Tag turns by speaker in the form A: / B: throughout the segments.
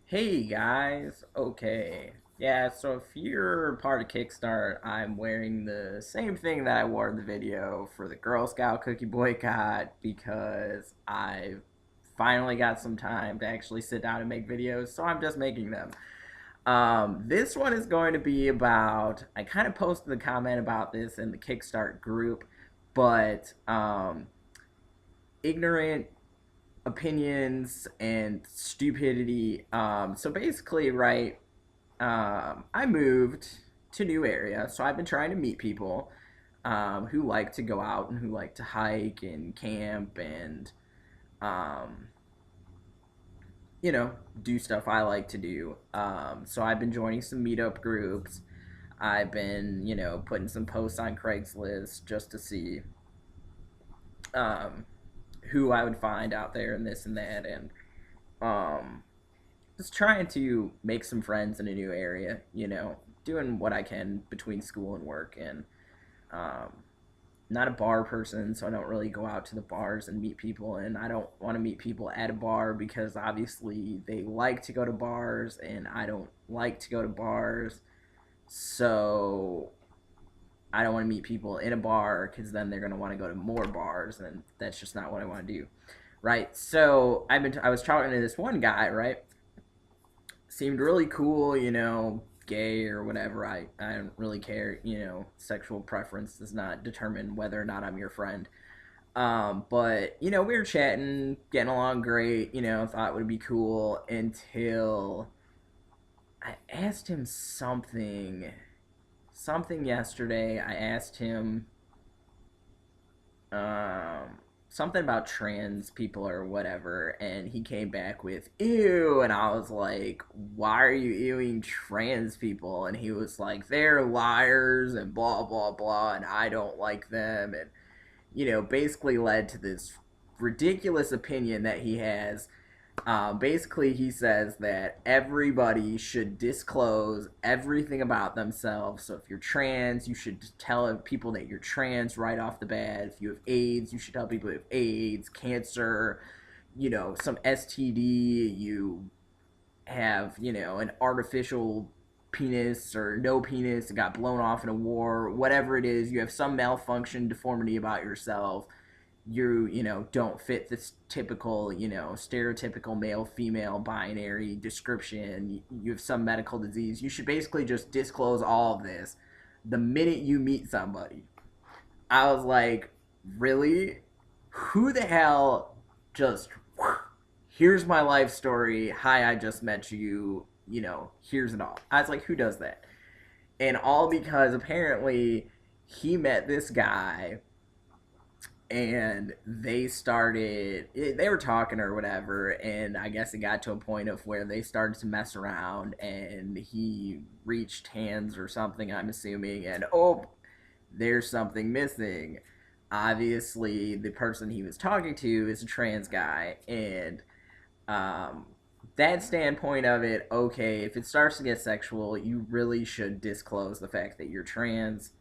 A: Hey guys, okay. Yeah, so if you're part of Kickstart, I'm wearing the same thing that I wore in the video for the Girl Scout cookie boycott because I finally got some time to actually sit down and make videos, so I'm just making them. This one is going to be about, I kind of posted a comment about this in the Kickstart group, but ignorant opinions and stupidity. So basically, right, I moved to a new area, so I've been trying to meet people who like to go out and who like to hike and camp and, um, you know, do stuff I like to do. So I've been joining some meetup groups. I've been, putting some posts on Craigslist just to see um, who I would find out there and this and that. And um, just trying to make some friends in a new area, doing what I can between school and work. And um, not a bar person, so I don't really go out to the bars and meet people. And I don't want to meet people at a bar because obviously they like to go to bars, and I don't like to go to bars. So I don't want to meet people in a bar because then they're going to want to go to more bars, and that's just not what I want to do. Right. So I was talking to this one guy, right? Seemed really cool, gay or whatever. I don't really care, sexual preference does not determine whether or not I'm your friend. But, we were chatting, getting along great, thought it would be cool until I asked him something yesterday. I asked him, um, something about trans people or whatever, and he came back with ew, and I was like, why are you ewing trans people? And he was like, they're liars and blah blah blah, and I don't like them, and basically led to this ridiculous opinion that he has. Basically, he says that everybody should disclose everything about themselves. So if you're trans, you should tell people that you're trans right off the bat. If you have AIDS, you should tell people you have AIDS, cancer, some STD, you have, an artificial penis or no penis, it got blown off in a war, whatever it is, you have some malfunction, deformity about yourself, you don't fit this typical, stereotypical male female binary description, you have some medical disease, you should basically just disclose all of this the minute you meet somebody. I was like, really? Who the hell just, here's my life story, hi, I just met you, here's it all. I was like, who does that? And all because apparently he met this guy, and they were talking or whatever, and I guess it got to a point of where they started to mess around, and he reached hands or something, I'm assuming, and oh, there's something missing. Obviously the person he was talking to is a trans guy, and um that standpoint of it, okay, if it starts to get sexual, you really should disclose the fact that you're trans.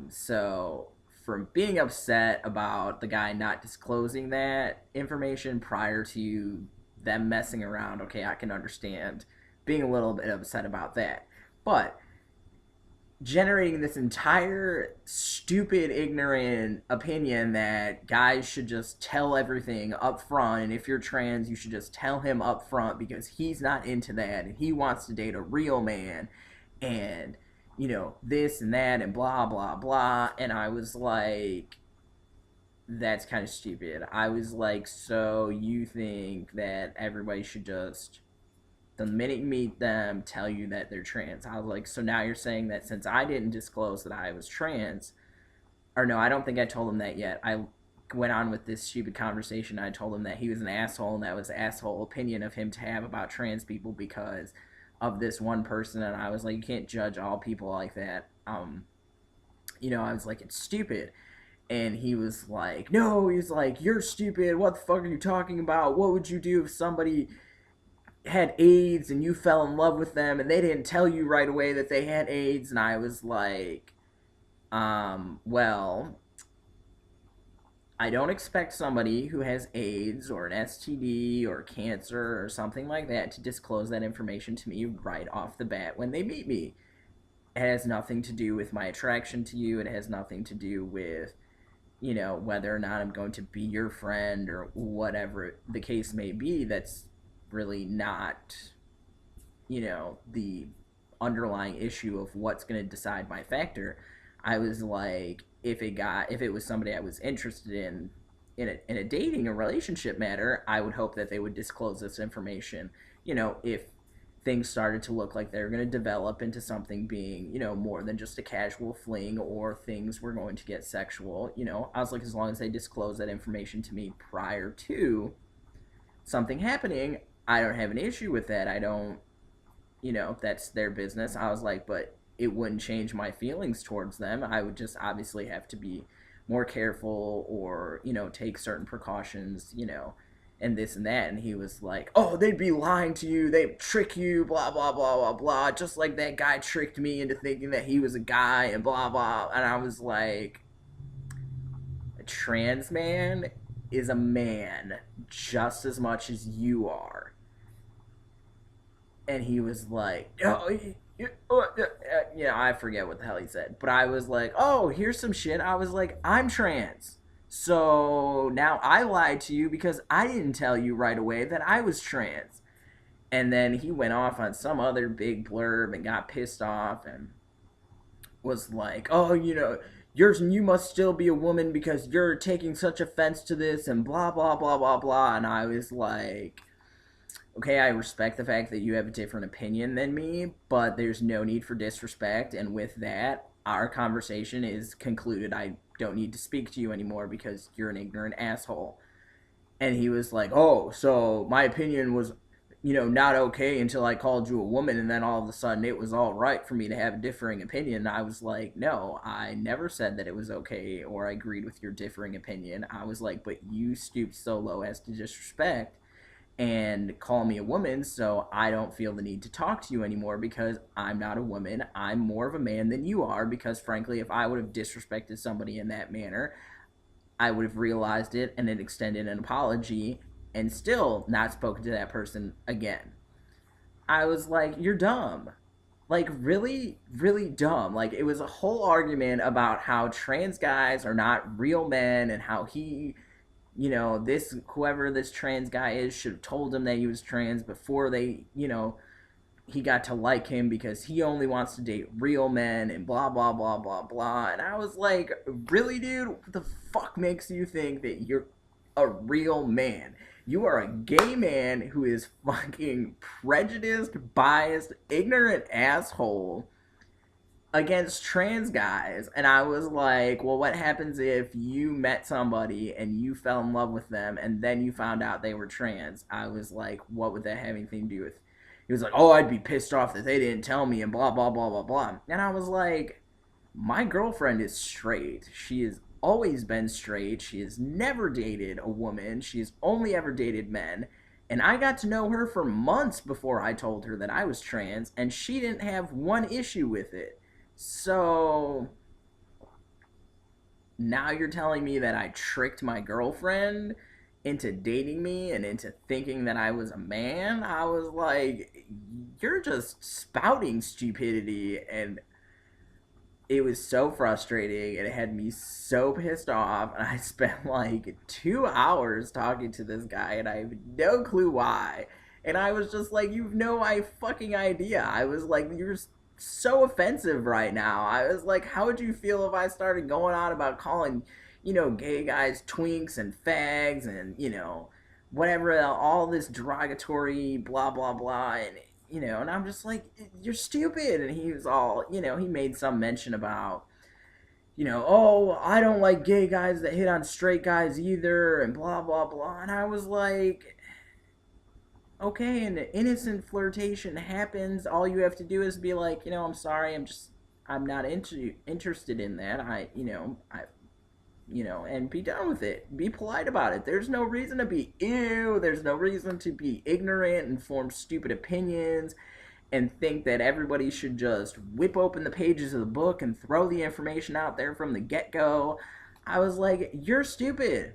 A: So from being upset about the guy not disclosing that information prior to them messing around, okay, I can understand being a little bit upset about that. But generating this entire stupid, ignorant opinion that guys should just tell everything up front, and if you're trans, you should just tell him up front because he's not into that and he wants to date a real man, and this and that and blah blah blah. And I was like, that's kind of stupid. I was like, so you think that everybody should just the minute you meet them tell you that they're trans? I was like, so now you're saying that since I didn't disclose that I was trans, or no, I don't think I told him that yet. I went on with this stupid conversation. I told him that he was an asshole, and that was asshole opinion of him to have about trans people because of this one person. And I was like, you can't judge all people like that. I was like, it's stupid. And he was like, no, he's like, you're stupid, what the fuck are you talking about, what would you do if somebody had AIDS and you fell in love with them and they didn't tell you right away that they had AIDS? And I was like, well, I don't expect somebody who has AIDS or an STD or cancer or something like that to disclose that information to me right off the bat when they meet me. It has nothing to do with my attraction to you. It has nothing to do with, whether or not I'm going to be your friend or whatever the case may be. That's really not, the underlying issue of what's going to decide my factor. I was like, if it was somebody I was interested in a dating or relationship matter, I would hope that they would disclose this information. If things started to look like they were going to develop into something being, more than just a casual fling, or things were going to get sexual, I was like, as long as they disclose that information to me prior to something happening, I don't have an issue with that. I don't, that's their business. I was like, but it wouldn't change my feelings towards them. I would just obviously have to be more careful, or, take certain precautions, and this and that. And he was like, oh, they'd be lying to you, they'd trick you, blah blah blah blah blah, just like that guy tricked me into thinking that he was a guy, and blah blah. And I was like, a trans man is a man just as much as you are. And he was like, oh, I forget what the hell he said, but I was like, oh, here's some shit. I was like, I'm trans. So now I lied to you because I didn't tell you right away that I was trans. And then he went off on some other big blurb and got pissed off and was like, oh, you must still be a woman because you're taking such offense to this, and blah, blah, blah, blah, blah. And I was like, okay, I respect the fact that you have a different opinion than me, but there's no need for disrespect. And with that, our conversation is concluded. I don't need to speak to you anymore because you're an ignorant asshole. And he was like, oh, so my opinion was, not okay until I called you a woman, and then all of a sudden it was all right for me to have a differing opinion. And I was like, no, I never said that it was okay or I agreed with your differing opinion. I was like, but you stooped so low as to disrespect and call me a woman, so I don't feel the need to talk to you anymore because I'm not a woman. I'm more of a man than you are, because frankly, if I would have disrespected somebody in that manner, I would have realized it and then extended an apology and still not spoken to that person again. I was like, you're dumb. Like, really, really dumb. Like, it was a whole argument about how trans guys are not real men, and how he, this, whoever this trans guy is, should have told him that he was trans before he got to like him, because he only wants to date real men, and blah blah blah blah blah. And I was like, really, dude? What the fuck makes you think that you're a real man? You are a gay man who is fucking prejudiced, biased, ignorant asshole against trans guys. And I was like, well, what happens if you met somebody and you fell in love with them and then you found out they were trans? I was like, what would that have anything to do with? He was like, oh, I'd be pissed off that they didn't tell me, and blah blah blah blah blah. And I was like, my girlfriend is straight. She has always been straight. She has never dated a woman. She has only ever dated men. And I got to know her for months before I told her that I was trans, and she didn't have one issue with it. So now you're telling me that I tricked my girlfriend into dating me and into thinking that I was a man? I was like, you're just spouting stupidity. And it was so frustrating, and it had me so pissed off. And I spent like 2 hours talking to this guy, and I have no clue why. And I was just like, you've no fucking idea. I was like, you're so offensive right now. I was like, how would you feel if I started going on about calling, gay guys twinks and fags and, whatever, all this derogatory blah, blah, blah. And I'm just like, you're stupid. And he was all, he made some mention about, oh, I don't like gay guys that hit on straight guys either, and blah, blah, blah. And I was like, okay, and innocent flirtation happens. All you have to do is be like, I'm sorry, I'm not interested in that. And be done with it. Be polite about it. There's no reason to be ew. There's no reason to be ignorant and form stupid opinions and think that everybody should just whip open the pages of the book and throw the information out there from the get-go. I was like, you're stupid.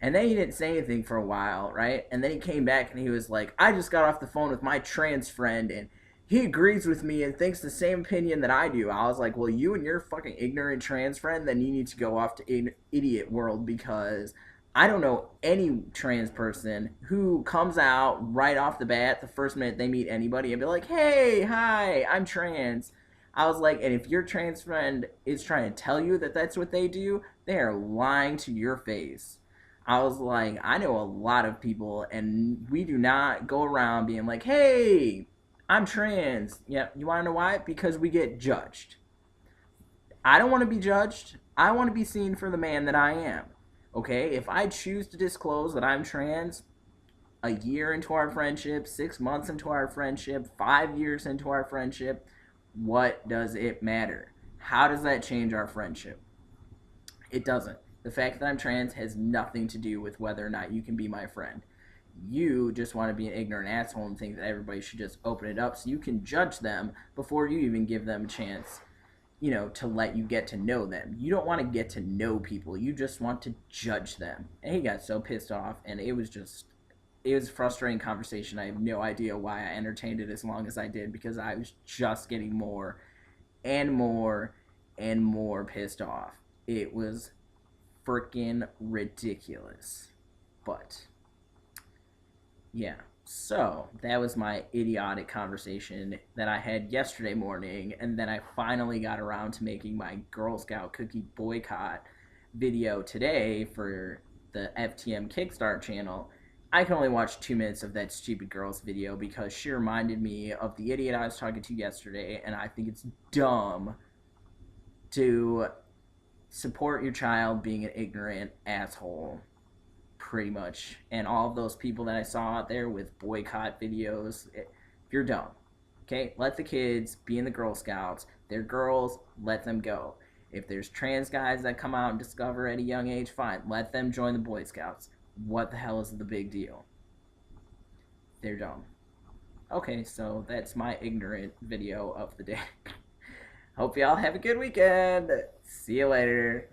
A: And then he didn't say anything for a while, right? And then he came back and he was like, I just got off the phone with my trans friend and he agrees with me and thinks the same opinion that I do. I was like, well, you and your fucking ignorant trans friend, then you need to go off to idiot world, because I don't know any trans person who comes out right off the bat, the first minute they meet anybody, and be like, hey, hi, I'm trans. I was like, and if your trans friend is trying to tell you that that's what they do, they are lying to your face. I was like, I know a lot of people, and we do not go around being like, hey, I'm trans. Yeah, you want to know why? Because we get judged. I don't want to be judged. I want to be seen for the man that I am. Okay? If I choose to disclose that I'm trans a year into our friendship, 6 months into our friendship, 5 years into our friendship, what does it matter? How does that change our friendship? It doesn't. The fact that I'm trans has nothing to do with whether or not you can be my friend. You just want to be an ignorant asshole and think that everybody should just open it up so you can judge them before you even give them a chance, to let you get to know them. You don't want to get to know people. You just want to judge them. And he got so pissed off, and it was a frustrating conversation. I have no idea why I entertained it as long as I did, because I was just getting more and more and more pissed off. It was freaking ridiculous. But yeah, so that was my idiotic conversation that I had yesterday morning, and then I finally got around to making my Girl Scout cookie boycott video today for the FTM Kickstart channel. I can only watch 2 minutes of that stupid girl's video because she reminded me of the idiot I was talking to yesterday, and I think it's dumb to support your child being an ignorant asshole, pretty much. And all of those people that I saw out there with boycott videos, you're dumb. Okay? Let the kids be in the Girl Scouts. They're girls, let them go. If there's trans guys that come out and discover at a young age, fine, let them join the Boy Scouts. What the hell is the big deal? They're dumb. Okay, so that's my ignorant video of the day. Hope y'all have a good weekend. See you later.